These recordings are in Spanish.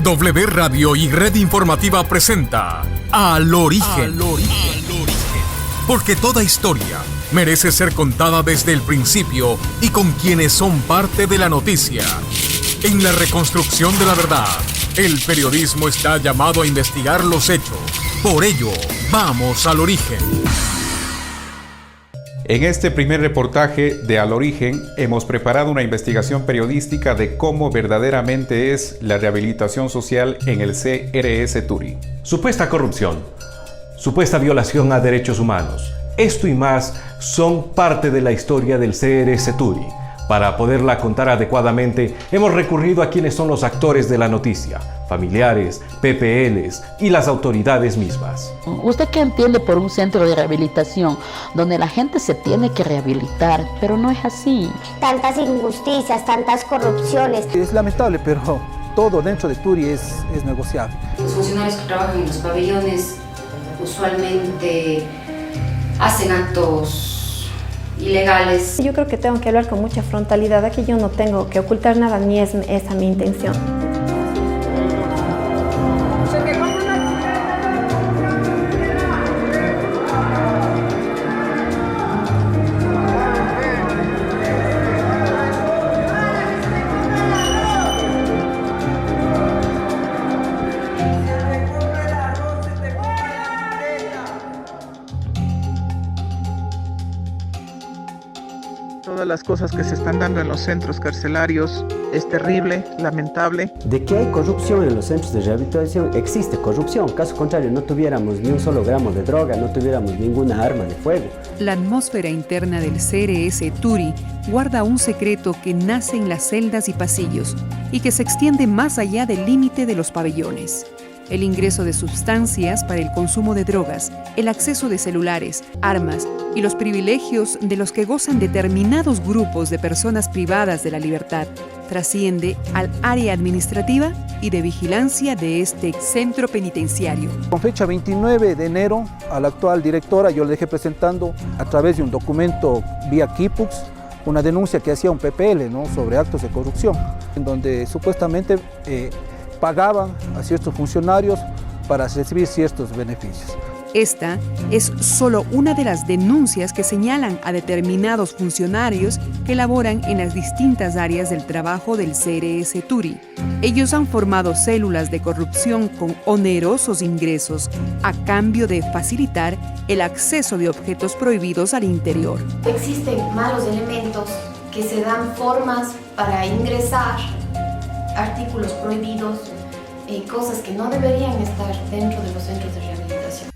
W Radio y Red Informativa presenta Al Origen. Porque toda historia merece ser contada desde el principio y con quienes son parte de la noticia. En la reconstrucción de la verdad, el periodismo está llamado a investigar los hechos. Por ello, vamos al origen. En este primer reportaje de Al Origen hemos preparado una investigación periodística de cómo verdaderamente es la rehabilitación social en el CRS Turi. Supuesta corrupción, supuesta violación a derechos humanos. Esto y más son parte de la historia del CRS Turi. Para poderla contar adecuadamente, hemos recurrido a quienes son los actores de la noticia, familiares, PPLs y las autoridades mismas. ¿Usted qué entiende por un centro de rehabilitación donde la gente se tiene que rehabilitar? Pero no es así. Tantas injusticias, tantas corrupciones. Es lamentable, pero todo dentro de Turi es negociable. Los funcionarios que trabajan en los pabellones usualmente hacen actos ilegales. Yo creo que tengo que hablar con mucha frontalidad. Aquí yo no tengo que ocultar nada, ni es esa mi intención. Todas las cosas que se están dando en los centros carcelarios es terrible, lamentable. De que hay corrupción en los centros de rehabilitación, existe corrupción. Caso contrario, no tuviéramos ni un solo gramo de droga, no tuviéramos ninguna arma de fuego. La atmósfera interna del CRS Turi guarda un secreto que nace en las celdas y pasillos y que se extiende más allá del límite de los pabellones. El ingreso de sustancias para el consumo de drogas, el acceso de celulares, armas y los privilegios de los que gozan determinados grupos de personas privadas de la libertad trasciende al área administrativa y de vigilancia de este centro penitenciario. Con fecha 29 de enero, a la actual directora yo le dejé presentando a través de un documento vía Kipux una denuncia que hacía un PPL, ¿no?, sobre actos de corrupción, en donde supuestamente pagaban a ciertos funcionarios para recibir ciertos beneficios. Esta es solo una de las denuncias que señalan a determinados funcionarios que laboran en las distintas áreas del trabajo del CRS Turi. Ellos han formado células de corrupción con onerosos ingresos a cambio de facilitar el acceso de objetos prohibidos al interior. Existen malos elementos que se dan formas para ingresar artículos prohibidos, cosas que no deberían estar dentro de los centros de rehabilitación.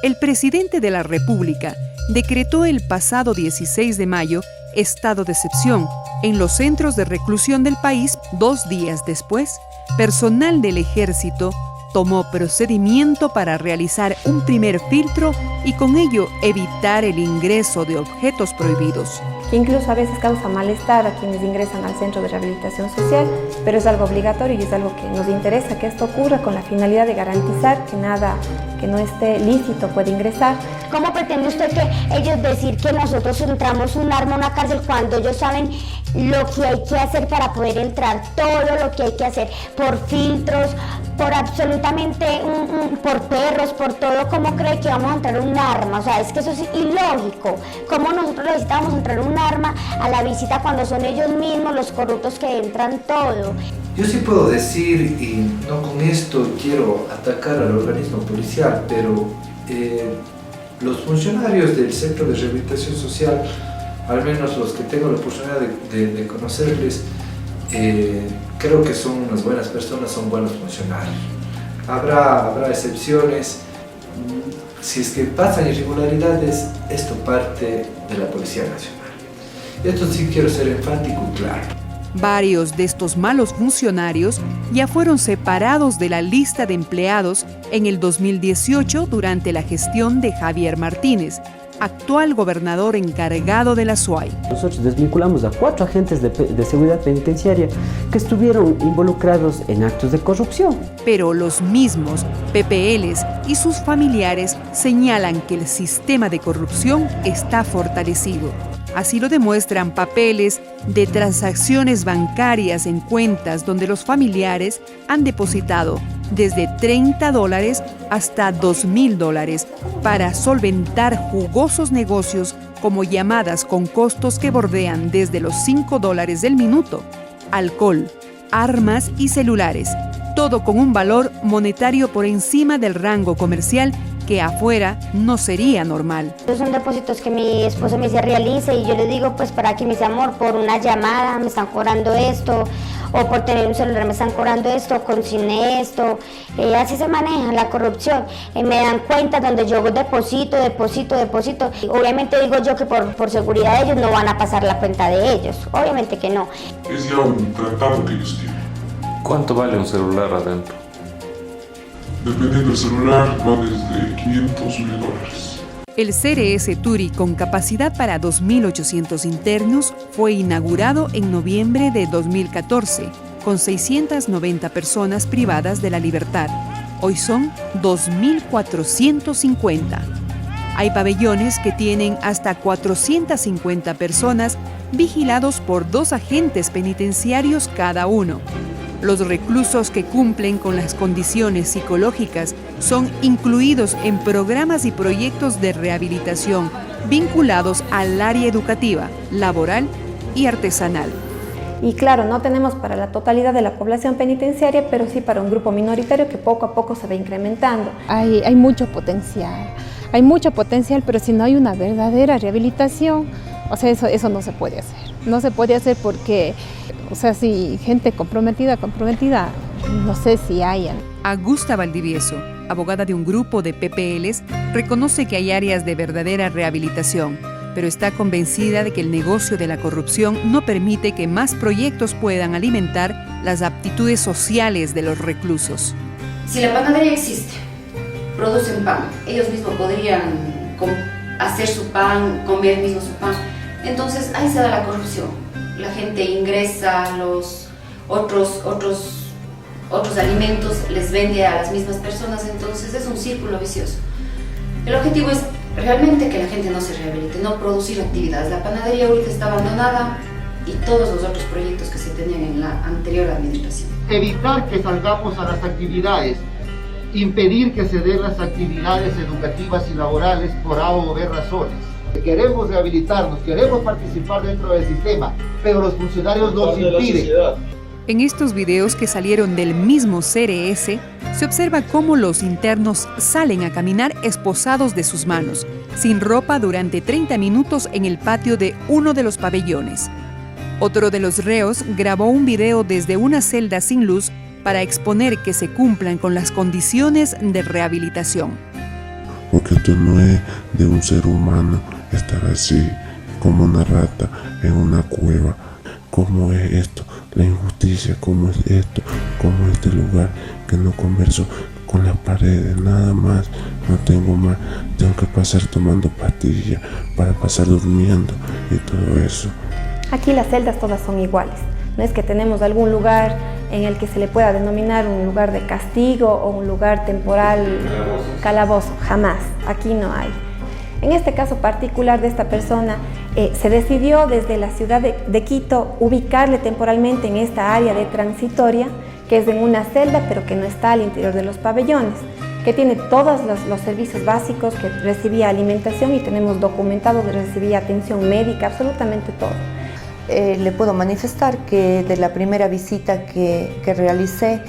El presidente de la República decretó el pasado 16 de mayo estado de excepción en los centros de reclusión del país. 2 días después, personal del Ejército tomó procedimiento para realizar un primer filtro y con ello evitar el ingreso de objetos prohibidos. Que incluso a veces causa malestar a quienes ingresan al centro de rehabilitación social, pero es algo obligatorio y es algo que nos interesa que esto ocurra con la finalidad de garantizar que nada que no esté lícito puede ingresar. ¿Cómo pretende usted que ellos decir que nosotros entramos un arma a una cárcel cuando ellos saben lo que hay que hacer para poder entrar, todo lo que hay que hacer, por filtros, por absolutamente, por perros, por todo? ¿Cómo cree que vamos a entrar un arma? O sea, es que eso es ilógico. ¿Cómo nosotros necesitamos entrar un arma a la visita cuando son ellos mismos los corruptos que entran todo? Yo sí puedo decir, y no con esto quiero atacar al organismo policial, pero los funcionarios del Centro de Rehabilitación Social, al menos los que tengo la oportunidad de conocerles, creo que son unas buenas personas, son buenos funcionarios. Habrá excepciones. Si es que pasan irregularidades, esto parte de la Policía Nacional. Esto sí quiero ser enfático y claro. Varios de estos malos funcionarios ya fueron separados de la lista de empleados en el 2018 durante la gestión de Javier Martínez, actual gobernador encargado de la SUAY. Nosotros desvinculamos a 4 agentes de seguridad penitenciaria que estuvieron involucrados en actos de corrupción. Pero los mismos PPLs y sus familiares señalan que el sistema de corrupción está fortalecido. Así lo demuestran papeles de transacciones bancarias en cuentas donde los familiares han depositado desde $30 hasta $2,000 para solventar jugosos negocios como llamadas con costos que bordean desde los $5 del minuto, alcohol, armas y celulares, todo con un valor monetario por encima del rango comercial que afuera no sería normal. Son depósitos que mi esposo me dice realice y yo le digo pues para que me dice amor, por una llamada me están cobrando esto, o por tener un celular me están cobrando esto, consigné esto, así se maneja la corrupción. Me dan cuenta donde yo deposito. Y obviamente digo yo que por seguridad de ellos no van a pasar la cuenta de ellos, obviamente que no. Es ya un tratado que ellos tienen. ¿Cuánto vale un celular adentro? Dependiendo del celular, va desde $500 a $1,000. El CRS Turi, con capacidad para 2.800 internos, fue inaugurado en noviembre de 2014, con 690 personas privadas de la libertad. Hoy son 2.450. Hay pabellones que tienen hasta 450 personas vigilados por 2 agentes penitenciarios cada uno. Los reclusos que cumplen con las condiciones psicológicas son incluidos en programas y proyectos de rehabilitación vinculados al área educativa, laboral y artesanal. Y claro, no tenemos para la totalidad de la población penitenciaria, pero sí para un grupo minoritario que poco a poco se va incrementando. Hay mucho potencial, pero si no hay una verdadera rehabilitación, o sea, eso no se puede hacer. No se puede hacer porque, o sea, si gente comprometida, no sé si hayan. Augusta Valdivieso, abogada de un grupo de PPLs, reconoce que hay áreas de verdadera rehabilitación, pero está convencida de que el negocio de la corrupción no permite que más proyectos puedan alimentar las aptitudes sociales de los reclusos. Si la panadería existe, producen pan, ellos mismos podrían hacer su pan, comer mismo su pan, entonces ahí se da la corrupción. La gente ingresa los otros alimentos, les vende a las mismas personas, entonces es un círculo vicioso. El objetivo es realmente que la gente no se rehabilite, no producir actividades. La panadería ahorita está abandonada y todos los otros proyectos que se tenían en la anterior administración. Evitar que salgamos a las actividades, impedir que se den las actividades educativas y laborales por A o B razones. Queremos rehabilitarnos, queremos participar dentro del sistema, pero los funcionarios nos impiden. En estos videos que salieron del mismo CRS, se observa cómo los internos salen a caminar esposados de sus manos, sin ropa durante 30 minutos en el patio de uno de los pabellones. Otro de los reos grabó un video desde una celda sin luz para exponer que se cumplan con las condiciones de rehabilitación. Porque esto no es de un ser humano estar así, como una rata en una cueva. ¿Cómo es esto? La injusticia, ¿cómo es esto? ¿Cómo es este lugar que no converso con las paredes? Nada más, no tengo más. Tengo que pasar tomando pastillas para pasar durmiendo y todo eso. Aquí las celdas todas son iguales. No es que tenemos algún lugar en el que se le pueda denominar un lugar de castigo o un lugar temporal calabozo. Jamás, aquí no hay. En este caso particular de esta persona, se decidió desde la ciudad de Quito ubicarle temporalmente en esta área de transitoria, que es en una celda pero que no está al interior de los pabellones, que tiene todos los servicios básicos, que recibía alimentación y tenemos documentado que recibía atención médica, absolutamente todo. Le puedo manifestar que de la primera visita que realicé,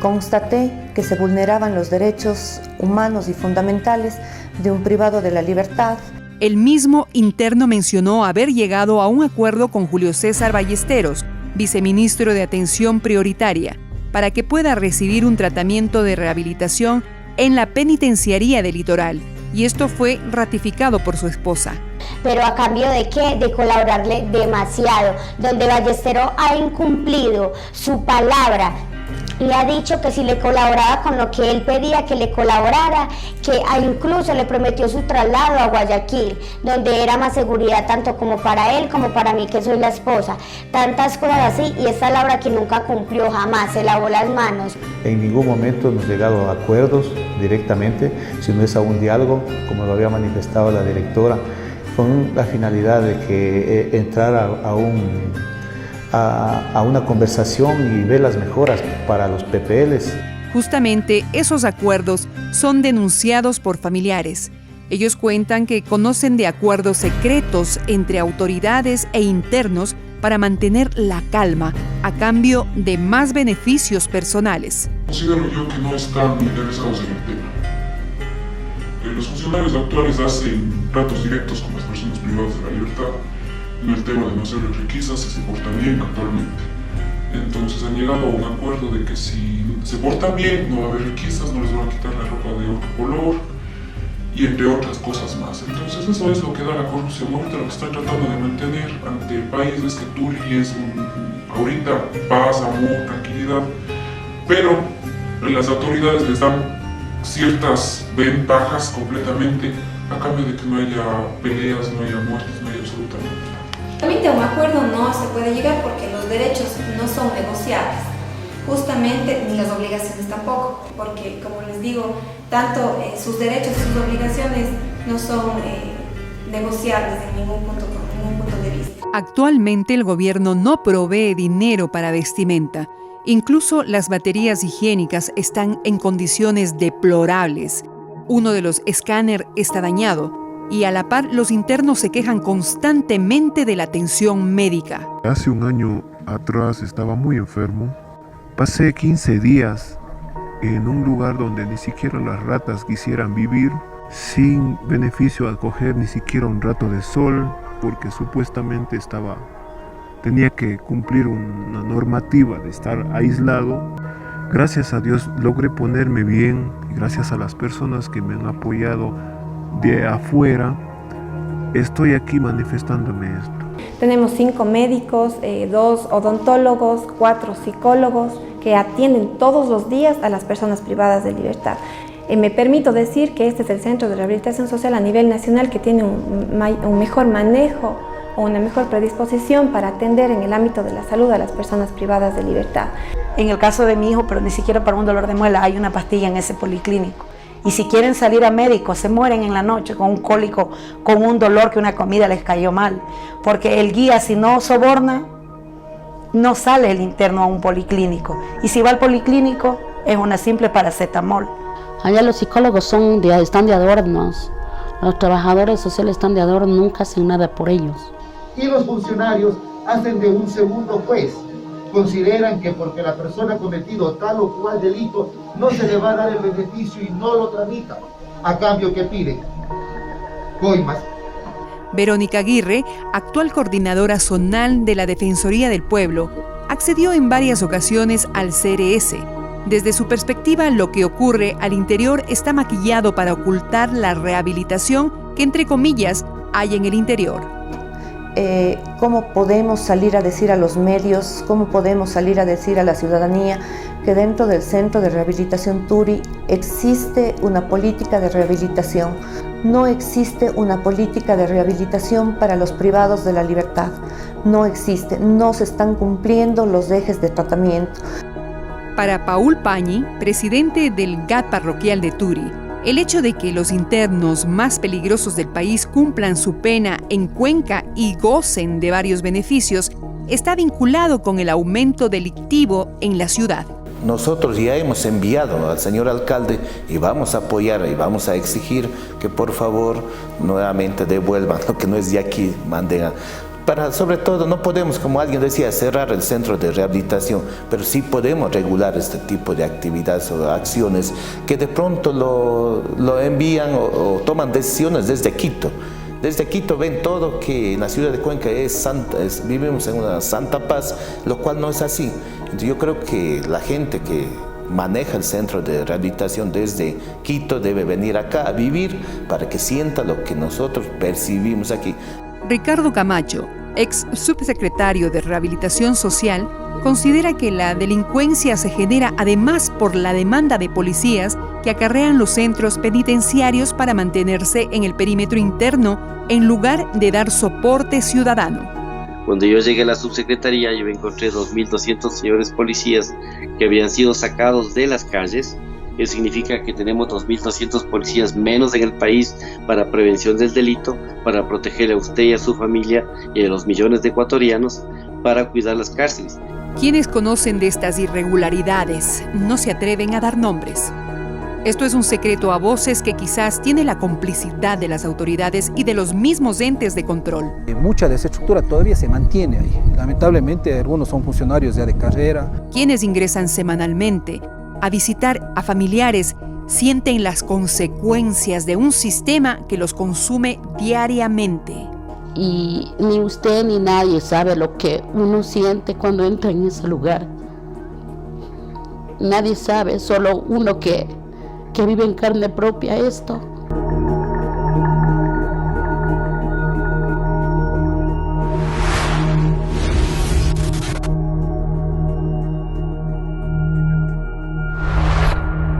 constaté que se vulneraban los derechos humanos y fundamentales de un privado de la libertad. El mismo interno mencionó haber llegado a un acuerdo con Julio César Ballesteros, viceministro de Atención Prioritaria, para que pueda recibir un tratamiento de rehabilitación en la penitenciaría del Litoral, y esto fue ratificado por su esposa. ¿Pero a cambio de qué? De colaborarle demasiado, donde Ballesteros ha incumplido su palabra. Le ha dicho que si le colaboraba con lo que él pedía que le colaborara, que incluso le prometió su traslado a Guayaquil, donde era más seguridad tanto como para él como para mí, que soy la esposa. Tantas cosas así, y esta Laura que nunca cumplió, jamás se lavó las manos. En ningún momento hemos llegado a acuerdos directamente, sino es a un diálogo, como lo había manifestado la directora. con la finalidad de que entrara a una conversación y ver las mejoras para los PPLs. Justamente esos acuerdos son denunciados por familiares. Ellos cuentan que conocen de acuerdos secretos entre autoridades e internos para mantener la calma a cambio de más beneficios personales. Considero yo que no están interesados en el tema. Los funcionarios actuales hacen tratos directos con las personas privadas de la libertad en el tema de no hacerles requisas si se portan bien actualmente. Entonces han llegado a un acuerdo de que si se portan bien no va a haber requisas, no les van a quitar la ropa de otro color y entre otras cosas más. Entonces eso es lo que da la corrupción. Ahorita lo que están tratando de mantener ante el país es que Turi es ahorita paz, amor, tranquilidad, pero las autoridades les dan ciertas ventajas completamente a cambio de que no haya peleas, no haya muertes, no haya absolutamente nada. Realmente a un acuerdo no se puede llegar porque los derechos no son negociables, justamente ni las obligaciones tampoco, porque como les digo, tanto sus derechos y sus obligaciones no son negociables en ningún punto de vista. Actualmente el gobierno no provee dinero para vestimenta. Incluso las baterías higiénicas están en condiciones deplorables. Uno de los escáneres está dañado y a la par los internos se quejan constantemente de la atención médica. Hace un año atrás estaba muy enfermo. Pasé 15 días en un lugar donde ni siquiera las ratas quisieran vivir, sin beneficio a coger ni siquiera un rato de sol, porque supuestamente tenía que cumplir una normativa de estar aislado. Gracias a Dios logré ponerme bien y gracias a las personas que me han apoyado de afuera, estoy aquí manifestándome esto. Tenemos 5 médicos, 2 odontólogos, 4 psicólogos que atienden todos los días a las personas privadas de libertad. Me permito decir que este es el Centro de Rehabilitación Social a nivel nacional que tiene un mejor manejo o una mejor predisposición para atender en el ámbito de la salud a las personas privadas de libertad. En el caso de mi hijo, pero ni siquiera para un dolor de muela, hay una pastilla en ese policlínico. Y si quieren salir a médicos, se mueren en la noche con un cólico, con un dolor que una comida les cayó mal. Porque el guía, si no soborna, no sale el interno a un policlínico. Y si va al policlínico, es una simple paracetamol. Allá los psicólogos están de adornos. Los trabajadores sociales están de adorno, nunca hacen nada por ellos. Y los funcionarios hacen de un segundo juez. Consideran que porque la persona ha cometido tal o cual delito no se le va a dar el beneficio y no lo tramitan. A cambio, ¿qué piden? Coimas. Verónica Aguirre, actual coordinadora zonal de la Defensoría del Pueblo, accedió en varias ocasiones al CRS. Desde su perspectiva, lo que ocurre al interior está maquillado para ocultar la rehabilitación que, entre comillas, hay en el interior. ¿Cómo podemos salir a decir a los medios, cómo podemos salir a decir a la ciudadanía que dentro del Centro de Rehabilitación Turi existe una política de rehabilitación? No existe una política de rehabilitación para los privados de la libertad. No existe, no se están cumpliendo los ejes de tratamiento. Para Paul Pañi, presidente del GAT parroquial de Turi, el hecho de que los internos más peligrosos del país cumplan su pena en Cuenca y gocen de varios beneficios está vinculado con el aumento delictivo en la ciudad. Nosotros ya hemos enviado al señor alcalde y vamos a apoyar y vamos a exigir que por favor nuevamente devuelvan lo que no es de aquí, manden para, sobre todo, no podemos, como alguien decía, cerrar el centro de rehabilitación, pero sí podemos regular este tipo de actividades o acciones que de pronto lo envían o toman decisiones desde Quito. Desde Quito ven todo que en la ciudad de Cuenca vivimos en una santa paz, lo cual no es así. Entonces yo creo que la gente que maneja el centro de rehabilitación desde Quito debe venir acá a vivir para que sienta lo que nosotros percibimos aquí. Ricardo Camacho, ex subsecretario de Rehabilitación Social, considera que la delincuencia se genera además por la demanda de policías que acarrean los centros penitenciarios para mantenerse en el perímetro interno en lugar de dar soporte ciudadano. Cuando yo llegué a la subsecretaría, yo encontré 2.200 señores policías que habían sido sacados de las calles Eso significa que tenemos 2.200 policías menos en el país para prevención del delito, para proteger a usted y a su familia y a los millones de ecuatorianos, para cuidar las cárceles. Quienes conocen de estas irregularidades no se atreven a dar nombres. Esto es un secreto a voces que quizás tiene la complicidad de las autoridades y de los mismos entes de control. Mucha de esa estructura todavía se mantiene ahí. Lamentablemente algunos son funcionarios ya de carrera. Quienes ingresan semanalmente a visitar a familiares sienten las consecuencias de un sistema que los consume diariamente. Y ni usted ni nadie sabe lo que uno siente cuando entra en ese lugar. Nadie sabe, solo uno que vive en carne propia esto.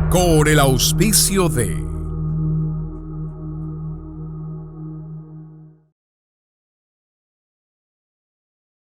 Con el auspicio de